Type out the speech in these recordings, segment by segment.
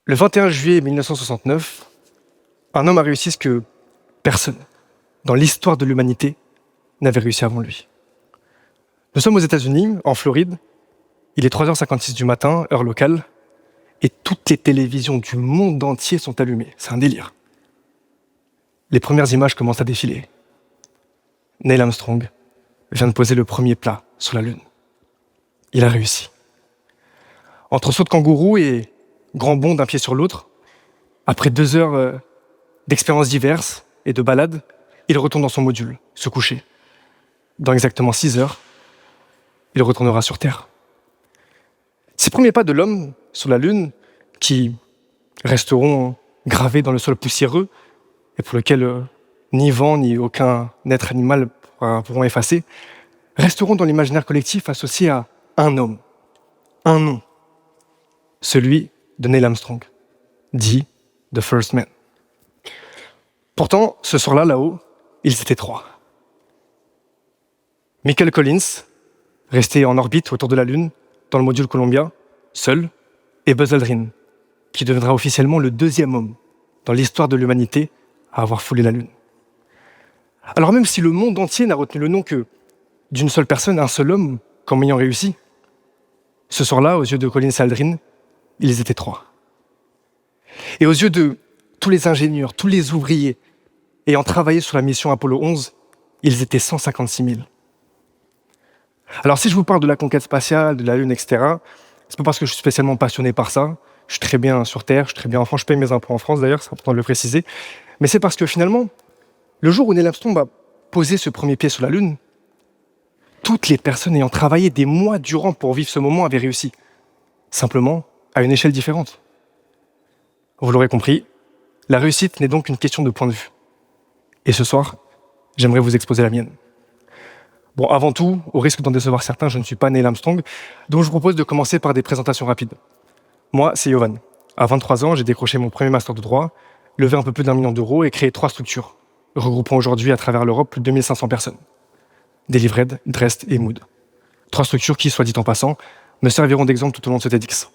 Le 21 juillet 1969, un homme a réussi ce que personne, dans l'histoire de l'humanité, n'avait réussi avant lui. Nous sommes aux États-Unis, en Floride. Il est 3h56 du matin, heure locale, et toutes les télévisions du monde entier sont allumées. C'est un délire. Les premières images commencent à défiler. Neil Armstrong vient de poser le premier pas sur la Lune. Il a réussi. Entre saut de kangourou et grand bond d'un pied sur l'autre, après 2 heures d'expériences diverses et de balades, il retourne dans son module, se coucher. Dans exactement 6 heures, il retournera sur Terre. Ces premiers pas de l'homme sur la Lune, qui resteront gravés dans le sol poussiéreux et pour lequel ni vent ni aucun être animal pourront effacer, resteront dans l'imaginaire collectif associés à un homme, un nom, celui de Neil Armstrong, dit The First Man. Pourtant, ce soir-là, là-haut, ils étaient 3. Michael Collins, resté en orbite autour de la Lune, dans le module Columbia, seul, et Buzz Aldrin, qui deviendra officiellement le 2e homme dans l'histoire de l'humanité à avoir foulé la Lune. Alors même si le monde entier n'a retenu le nom que d'une seule personne, un seul homme, comme ayant réussi, ce soir-là, aux yeux de Collins et Aldrin, ils étaient 3. Et aux yeux de tous les ingénieurs, tous les ouvriers ayant travaillé sur la mission Apollo 11, ils étaient 156 000. Alors si je vous parle de la conquête spatiale, de la Lune, etc., c'est pas parce que je suis spécialement passionné par ça. Je suis très bien sur Terre, je suis très bien en France, je paye mes impôts en France d'ailleurs, c'est important de le préciser. Mais c'est parce que finalement, le jour où Neil Armstrong a posé ce premier pied sur la Lune, toutes les personnes ayant travaillé des mois durant pour vivre ce moment avaient réussi. Simplement, à une échelle différente. Vous l'aurez compris, la réussite n'est donc qu'une question de point de vue. Et ce soir, j'aimerais vous exposer la mienne. Bon, avant tout, au risque d'en décevoir certains, je ne suis pas Neil Armstrong, donc je vous propose de commencer par des présentations rapides. Moi, c'est Yovan. À 23 ans, j'ai décroché mon premier master de droit, levé un peu plus d'1 million d'euros et créé 3 structures, regroupant aujourd'hui à travers l'Europe plus de 2500 personnes. Delivered, Drest et Mood. 3 structures qui, soit dit en passant, me serviront d'exemple tout au long de ce TEDx.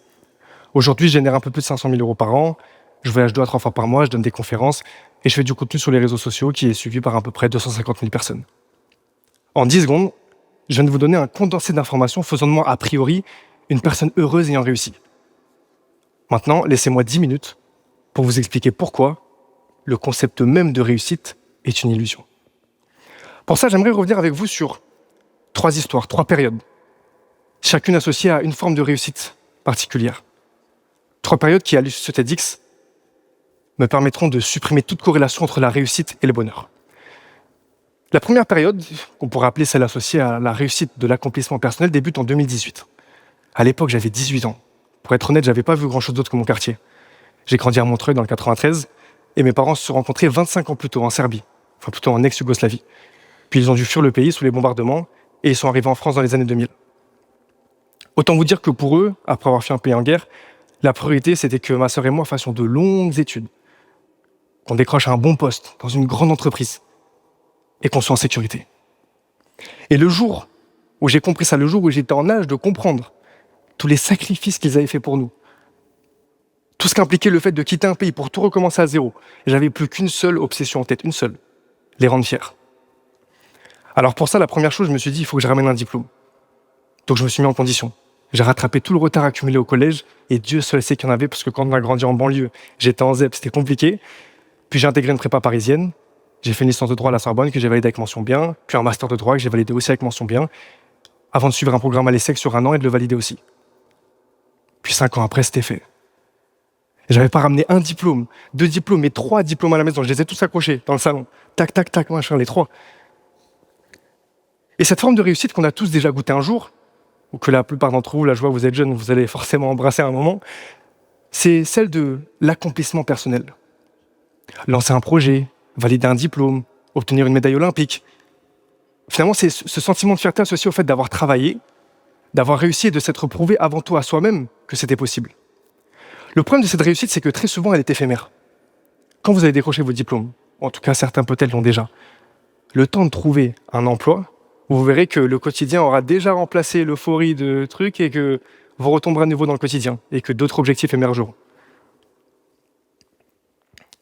Aujourd'hui, je génère un peu plus de 500 000 euros par an, je voyage 2 à 3 fois par mois, je donne des conférences et je fais du contenu sur les réseaux sociaux qui est suivi par à peu près 250 000 personnes. En 10 secondes, je viens de vous donner un condensé d'informations faisant de moi, a priori, une personne heureuse ayant réussi. Maintenant, laissez-moi 10 minutes pour vous expliquer pourquoi le concept même de réussite est une illusion. Pour ça, j'aimerais revenir avec vous sur 3 histoires, 3 périodes, chacune associée à une forme de réussite particulière. 3 périodes qui, à l'issue de ce TEDx, me permettront de supprimer toute corrélation entre la réussite et le bonheur. La première période, qu'on pourrait appeler celle associée à la réussite de l'accomplissement personnel, débute en 2018. À l'époque, j'avais 18 ans. Pour être honnête, j'avais pas vu grand-chose d'autre que mon quartier. J'ai grandi à Montreuil dans le 93 et mes parents se sont rencontrés 25 ans plus tôt en Serbie, enfin plutôt en ex-Yougoslavie. Puis ils ont dû fuir le pays sous les bombardements et ils sont arrivés en France dans les années 2000. Autant vous dire que pour eux, après avoir fui un pays en guerre, la priorité c'était que ma sœur et moi fassions de longues études, qu'on décroche un bon poste dans une grande entreprise et qu'on soit en sécurité. Et le jour où j'ai compris ça, le jour où j'étais en âge de comprendre tous les sacrifices qu'ils avaient fait pour nous, tout ce qu'impliquait le fait de quitter un pays pour tout recommencer à zéro, j'avais plus qu'une seule obsession en tête, une seule, les rendre fiers. Alors pour ça, la première chose, je me suis dit, il faut que je ramène un diplôme. Donc je me suis mis en condition. J'ai rattrapé tout le retard accumulé au collège, et Dieu seul sait qu'il y en avait, parce que quand on a grandi en banlieue, j'étais en ZEP, c'était compliqué. Puis j'ai intégré une prépa parisienne, j'ai fait une licence de droit à la Sorbonne que j'ai validée avec mention bien, puis un master de droit que j'ai validé aussi avec mention bien, avant de suivre un programme à l'ESSEC sur 1 an et de le valider aussi. Puis 5 ans après, c'était fait. Et j'avais pas ramené 1 diplôme, 2 diplômes, mais 3 diplômes à la maison. Je les ai tous accrochés dans le salon. Tac, tac, tac, machin, les 3. Et cette forme de réussite qu'on a tous déjà goûté un jour, ou que la plupart d'entre vous, là je vois vous êtes jeunes, vous allez forcément embrasser à un moment, c'est celle de l'accomplissement personnel. Lancer un projet, valider un diplôme, obtenir une médaille olympique. Finalement, c'est ce sentiment de fierté associé au fait d'avoir travaillé, d'avoir réussi et de s'être prouvé avant tout à soi-même que c'était possible. Le problème de cette réussite, c'est que très souvent, elle est éphémère. Quand vous avez décroché vos diplômes, en tout cas certains peut-être l'ont déjà, le temps de trouver un emploi, vous verrez que le quotidien aura déjà remplacé l'euphorie de trucs et que vous retomberez à nouveau dans le quotidien et que d'autres objectifs émergeront.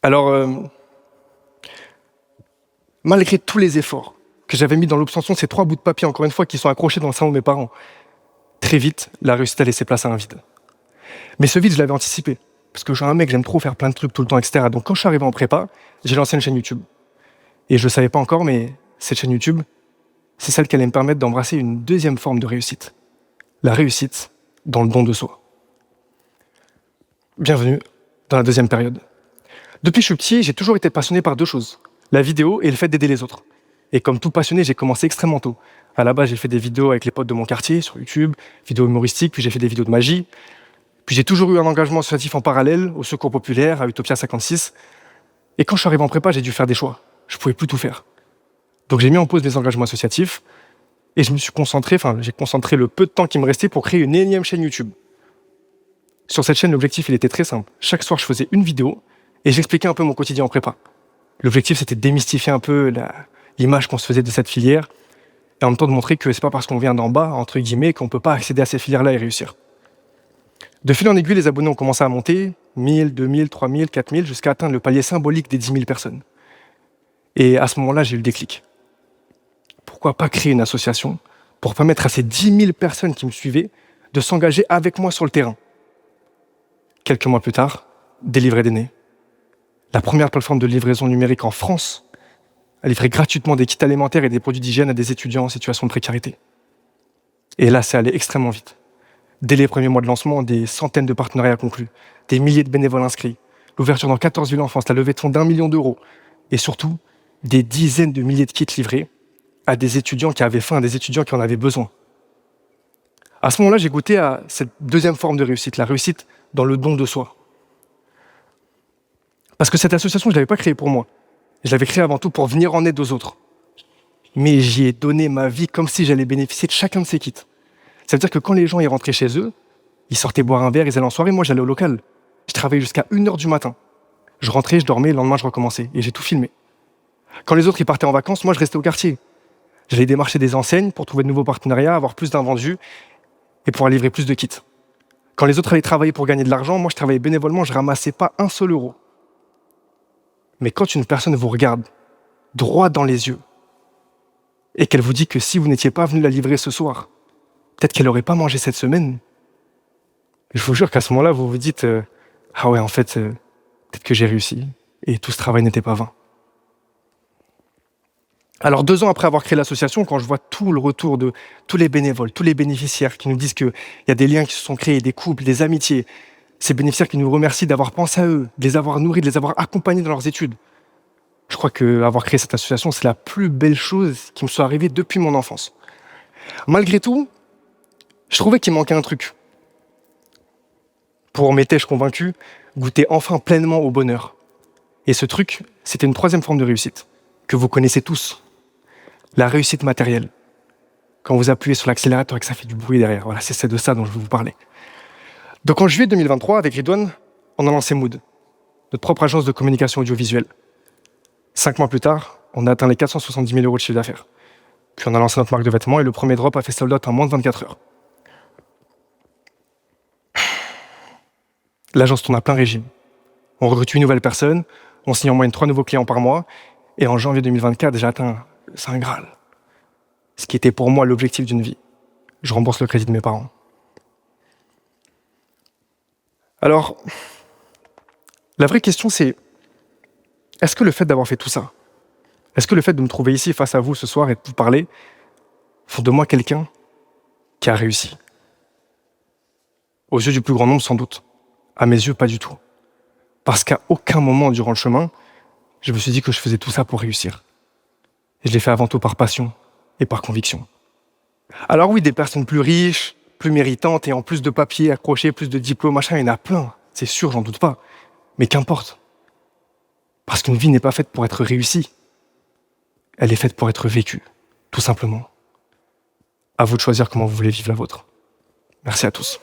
Alors, malgré tous les efforts que j'avais mis dans l'obtention de ces 3 bouts de papier, encore une fois, qui sont accrochés dans le salon de mes parents, très vite, la réussite a laissé place à un vide. Mais ce vide, je l'avais anticipé. Parce que je suis un mec, j'aime trop faire plein de trucs tout le temps, etc. Donc quand je suis arrivé en prépa, j'ai lancé une chaîne YouTube. Et je ne le savais pas encore, mais cette chaîne YouTube, c'est celle qui allait me permettre d'embrasser une deuxième forme de réussite. La réussite dans le don de soi. Bienvenue dans la deuxième période. Depuis que je suis petit, j'ai toujours été passionné par 2 choses. La vidéo et le fait d'aider les autres. Et comme tout passionné, j'ai commencé extrêmement tôt. À la base, j'ai fait des vidéos avec les potes de mon quartier sur YouTube, vidéos humoristiques, puis j'ai fait des vidéos de magie. Puis j'ai toujours eu un engagement associatif en parallèle, au Secours Populaire, à Utopia 56. Et quand je suis arrivé en prépa, j'ai dû faire des choix. Je pouvais plus tout faire. Donc j'ai mis en pause des engagements associatifs et j'ai concentré le peu de temps qui me restait pour créer une énième chaîne YouTube. Sur cette chaîne, l'objectif, il était très simple. Chaque soir, je faisais une vidéo et j'expliquais un peu mon quotidien en prépa. L'objectif, c'était de démystifier un peu l'image qu'on se faisait de cette filière et en même temps de montrer que c'est pas parce qu'on vient d'en bas, entre guillemets, qu'on peut pas accéder à ces filières-là et réussir. De fil en aiguille, les abonnés ont commencé à monter, 1000, 2000, 3000, 4000, jusqu'à atteindre le palier symbolique des 10 000 personnes. Et à ce moment-là, j'ai eu le déclic. Pourquoi pas créer une association pour permettre à ces 10 000 personnes qui me suivaient de s'engager avec moi sur le terrain. Quelques mois plus tard, Délivrer des nés. La première plateforme de livraison numérique en France a livré gratuitement des kits alimentaires et des produits d'hygiène à des étudiants en situation de précarité. Et là, c'est allé extrêmement vite. Dès les premiers mois de lancement, des centaines de partenariats conclus, des milliers de bénévoles inscrits, l'ouverture dans 14 villes en France, la levée de fonds d'1 million d'euros, et surtout, des dizaines de milliers de kits livrés à des étudiants qui avaient faim, à des étudiants qui en avaient besoin. À ce moment-là, j'ai goûté à cette deuxième forme de réussite, la réussite dans le don de soi. Parce que cette association, je ne l'avais pas créée pour moi. Je l'avais créée avant tout pour venir en aide aux autres. Mais j'y ai donné ma vie comme si j'allais bénéficier de chacun de ces kits. Ça veut dire que quand les gens y rentraient chez eux, ils sortaient boire un verre, ils allaient en soirée, moi j'allais au local. Je travaillais jusqu'à 1h du matin. Je rentrais, je dormais, le lendemain je recommençais. Et j'ai tout filmé. Quand les autres ils partaient en vacances, moi je restais au quartier. J'allais démarcher des enseignes pour trouver de nouveaux partenariats, avoir plus d'invendus et pouvoir livrer plus de kits. Quand les autres allaient travailler pour gagner de l'argent, moi je travaillais bénévolement, je ramassais pas un seul euro. Mais quand une personne vous regarde droit dans les yeux et qu'elle vous dit que si vous n'étiez pas venu la livrer ce soir, peut-être qu'elle n'aurait pas mangé cette semaine, je vous jure qu'à ce moment-là, vous vous dites ah ouais, en fait, peut-être que j'ai réussi et tout ce travail n'était pas vain. Alors 2 ans après avoir créé l'association, quand je vois tout le retour de tous les bénévoles, tous les bénéficiaires qui nous disent qu'il y a des liens qui se sont créés, des couples, des amitiés, ces bénéficiaires qui nous remercient d'avoir pensé à eux, de les avoir nourris, de les avoir accompagnés dans leurs études, je crois qu'avoir créé cette association, c'est la plus belle chose qui me soit arrivée depuis mon enfance. Malgré tout, je trouvais qu'il manquait un truc. Pour, m'étais-je convaincu, goûter enfin pleinement au bonheur. Et ce truc, c'était une 3e forme de réussite, que vous connaissez tous. La réussite matérielle. Quand vous appuyez sur l'accélérateur et que ça fait du bruit derrière. Voilà, c'est de ça dont je veux vous parler. Donc en juillet 2023, avec Ridwan, on a lancé Mood, notre propre agence de communication audiovisuelle. 5 mois plus tard, on a atteint les 470 000 € de chiffre d'affaires. Puis on a lancé notre marque de vêtements et le premier drop a fait sold out en moins de 24 heures. L'agence tourne à plein régime. On recrute 8 nouvelles personnes, on signe en moyenne 3 nouveaux clients par mois, et en janvier 2024, j'ai atteint le Saint Graal. Ce qui était pour moi l'objectif d'une vie. Je rembourse le crédit de mes parents. Alors, la vraie question c'est, est-ce que le fait d'avoir fait tout ça, est-ce que le fait de me trouver ici face à vous ce soir et de vous parler, font de moi quelqu'un qui a réussi? Aux yeux du plus grand nombre, sans doute. À mes yeux, pas du tout. Parce qu'à aucun moment durant le chemin, je me suis dit que je faisais tout ça pour réussir. Et je l'ai fait avant tout par passion et par conviction. Alors oui, des personnes plus riches, plus méritantes et en plus de papiers accrochés, plus de diplômes, machin, il y en a plein. C'est sûr, j'en doute pas. Mais qu'importe. Parce qu'une vie n'est pas faite pour être réussie. Elle est faite pour être vécue, tout simplement. À vous de choisir comment vous voulez vivre la vôtre. Merci à tous.